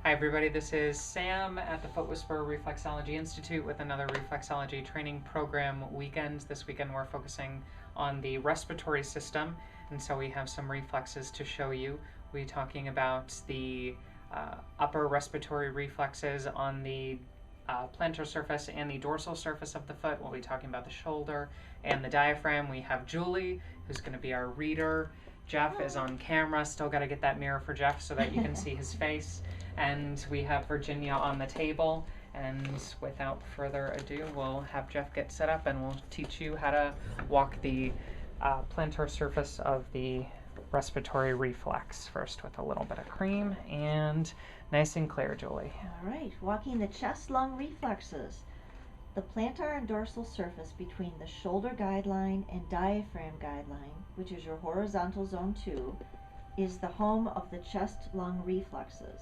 Hi everybody, this is Sam at the Foot Whisperer Reflexology Institute with another reflexology training program weekend. This weekend we're focusing on the respiratory system, and so we have some reflexes to show you. We're talking about the upper respiratory reflexes on the plantar surface and the dorsal surface of the foot. We'll be talking about the shoulder and the diaphragm. We have Julie, who's going to be our reader. Jeff is on camera. Still got to get that mirror for Jeff so that you can see his face. And we have Virginia on the table. And without further ado, we'll have Jeff get set up and we'll teach you how to walk the plantar surface of the respiratory reflex. First with a little bit of cream and nice and clear, Julie. All right, walking the chest-lung reflexes. The plantar and dorsal surface between the shoulder guideline and diaphragm guideline, which is your horizontal zone 2, is the home of the chest-lung reflexes.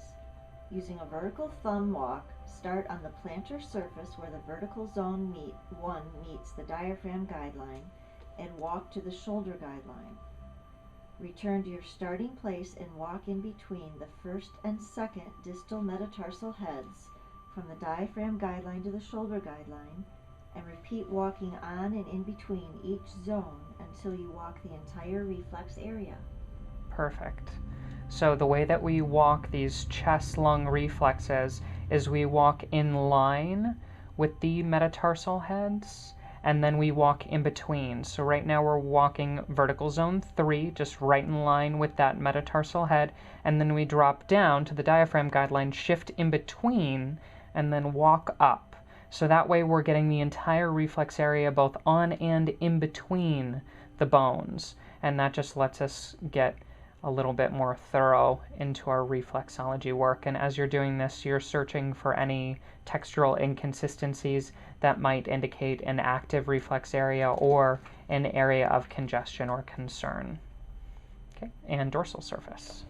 Using a vertical thumb walk, start on the plantar surface where the vertical zone 1 meets the diaphragm guideline and walk to the shoulder guideline. Return to your starting place and walk in between the first and second distal metatarsal heads from the diaphragm guideline to the shoulder guideline, and repeat walking on and in between each zone until you walk the entire reflex area. Perfect. So the way that we walk these chest-lung reflexes is we walk in line with the metatarsal heads, and then we walk in between. So right now we're walking vertical zone 3, just right in line with that metatarsal head, and then we drop down to the diaphragm guideline, shift in between, and then walk up. So that way we're getting the entire reflex area both on and in between the bones, and that just lets us get a little bit more thorough into our reflexology work. And as you're doing this, you're searching for any textural inconsistencies that might indicate an active reflex area or an area of congestion or concern. Okay, and dorsal surface.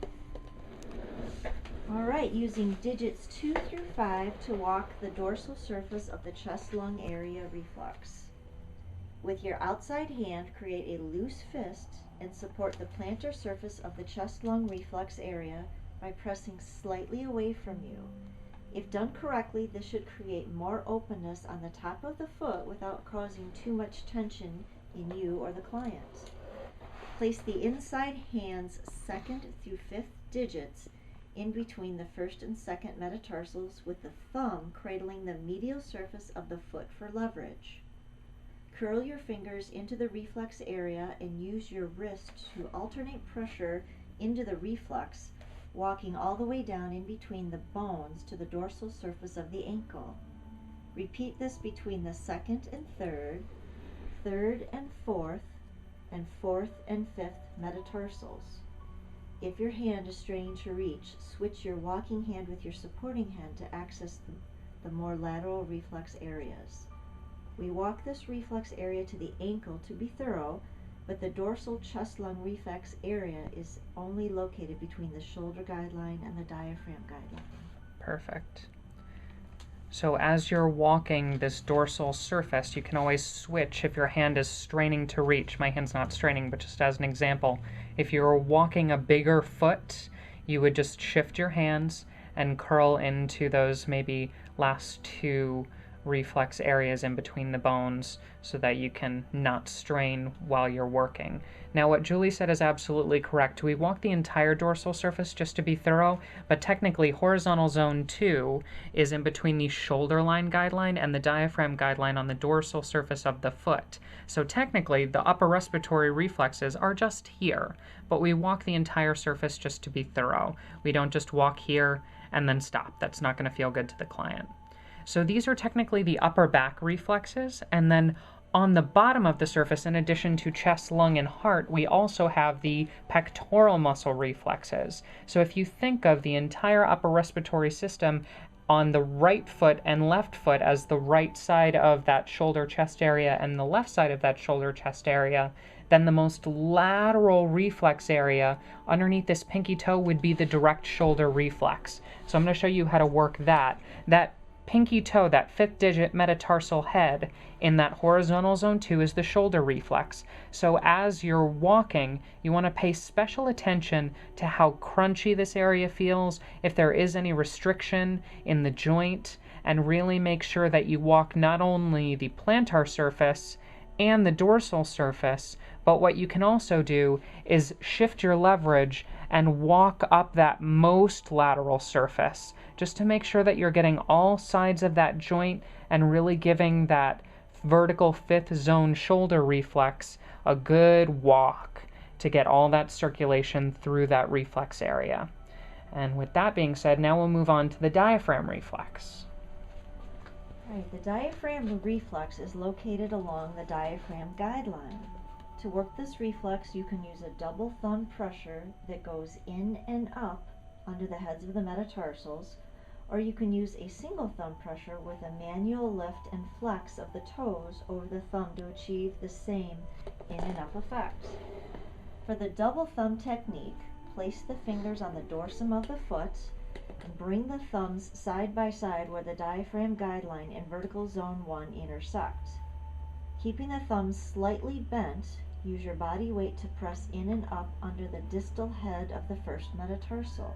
All right, using digits 2 through 5 to walk the dorsal surface of the chest-lung area reflex. With your outside hand, create a loose fist and support the plantar surface of the chest-lung reflex area by pressing slightly away from you. If done correctly, this should create more openness on the top of the foot without causing too much tension in you or the client. Place the inside hand's 2nd through 5th digits in between the first and second metatarsals, with the thumb cradling the medial surface of the foot for leverage. Curl your fingers into the reflex area and use your wrist to alternate pressure into the reflex, walking all the way down in between the bones to the dorsal surface of the ankle. Repeat this between the 2nd and 3rd, 3rd and 4th, and 4th and 5th metatarsals. If your hand is straining to reach, switch your walking hand with your supporting hand to access the more lateral reflex areas. We walk this reflex area to the ankle to be thorough, but the dorsal chest-lung reflex area is only located between the shoulder guideline and the diaphragm guideline. Perfect. So as you're walking this dorsal surface, you can always switch if your hand is straining to reach. My hand's not straining, but just as an example, if you're walking a bigger foot, you would just shift your hands and curl into those maybe last 2 reflex areas in between the bones so that you can not strain while you're working. Now what Julie said is absolutely correct. We walk the entire dorsal surface just to be thorough, but technically horizontal zone 2 is in between the shoulder line guideline and the diaphragm guideline on the dorsal surface of the foot. So technically the upper respiratory reflexes are just here, but we walk the entire surface just to be thorough. We don't just walk here and then stop. That's not going to feel good to the client. So these are technically the upper back reflexes, and then on the bottom of the surface, in addition to chest, lung, and heart, we also have the pectoral muscle reflexes. So if you think of the entire upper respiratory system on the right foot and left foot as the right side of that shoulder chest area and the left side of that shoulder chest area, then the most lateral reflex area underneath this pinky toe would be the direct shoulder reflex. So I'm going to show you how to work that. That pinky toe, that 5th digit metatarsal head in that horizontal zone 2 is the shoulder reflex. So as you're walking, you want to pay special attention to how crunchy this area feels, if there is any restriction in the joint, and really make sure that you walk not only the plantar surface and the dorsal surface, but what you can also do is shift your leverage and walk up that most lateral surface, just to make sure that you're getting all sides of that joint and really giving that vertical 5th zone shoulder reflex a good walk to get all that circulation through that reflex area. And with that being said, now we'll move on to the diaphragm reflex. Right, the diaphragm reflex is located along the diaphragm guideline. To work this reflex, you can use a double thumb pressure that goes in and up under the heads of the metatarsals, or you can use a single thumb pressure with a manual lift and flex of the toes over the thumb to achieve the same in and up effect. For the double thumb technique, place the fingers on the dorsum of the foot and bring the thumbs side by side where the diaphragm guideline and vertical zone 1 intersect. Keeping the thumbs slightly bent, use your body weight to press in and up under the distal head of the first metatarsal.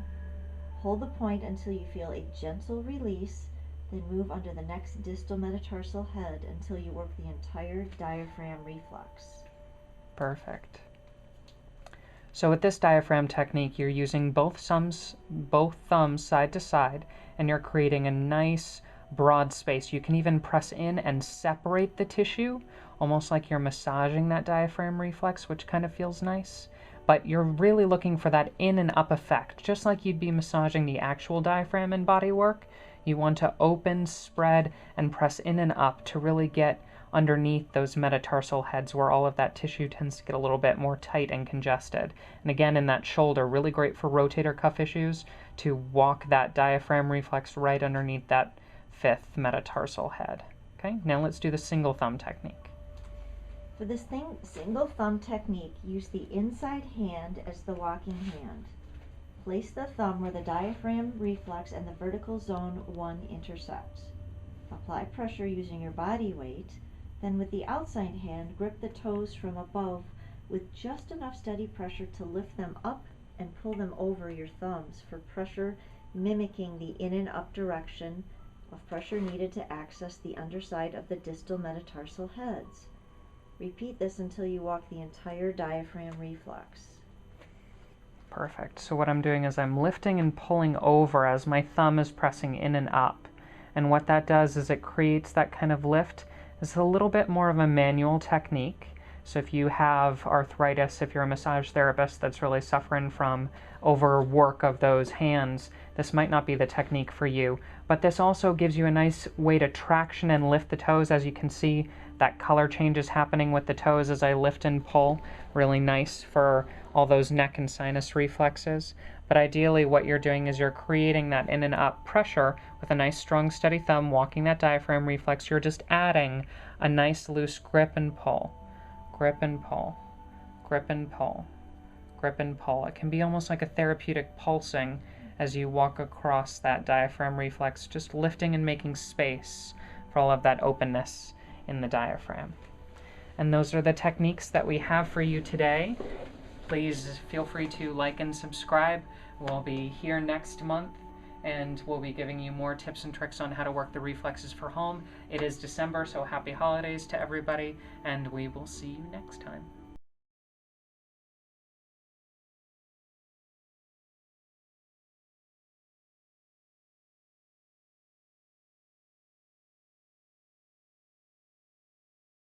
Hold the point until you feel a gentle release, then move under the next distal metatarsal head until you work the entire diaphragm reflex. Perfect. So with this diaphragm technique, you're using both thumbs side to side, and you're creating a nice broad space. You can even press in and separate the tissue, almost like you're massaging that diaphragm reflex, which kind of feels nice. But you're really looking for that in and up effect, just like you'd be massaging the actual diaphragm in body work. You want to open, spread, and press in and up to really get underneath those metatarsal heads where all of that tissue tends to get a little bit more tight and congested. And again, in that shoulder, really great for rotator cuff issues to walk that diaphragm reflex right underneath that 5th metatarsal head. Okay, now let's do the single thumb technique. For this single thumb technique, use the inside hand as the walking hand. Place the thumb where the diaphragm reflex and the vertical zone 1 intersect. Apply pressure using your body weight. Then with the outside hand, grip the toes from above with just enough steady pressure to lift them up and pull them over your thumbs for pressure mimicking the in and up direction of pressure needed to access the underside of the distal metatarsal heads. Repeat this until you walk the entire diaphragm reflex. Perfect. So what I'm doing is I'm lifting and pulling over as my thumb is pressing in and up. And what that does is it creates that kind of lift. It's a little bit more of a manual technique. So if you have arthritis, if you're a massage therapist that's really suffering from overwork of those hands, this might not be the technique for you. But this also gives you a nice way to traction and lift the toes. As you can see, that color change is happening with the toes as I lift and pull. Really nice for all those neck and sinus reflexes. But ideally what you're doing is you're creating that in and up pressure with a nice strong steady thumb walking that diaphragm reflex. You're just adding a nice loose grip and pull. Grip and pull. Grip and pull. Grip and pull. It can be almost like a therapeutic pulsing as you walk across that diaphragm reflex, just lifting and making space for all of that openness in the diaphragm. And those are the techniques that we have for you today. Please feel free to like and subscribe. We'll be here next month and we'll be giving you more tips and tricks on how to work the reflexes for home. It is December, so happy holidays to everybody, and we will see you next time.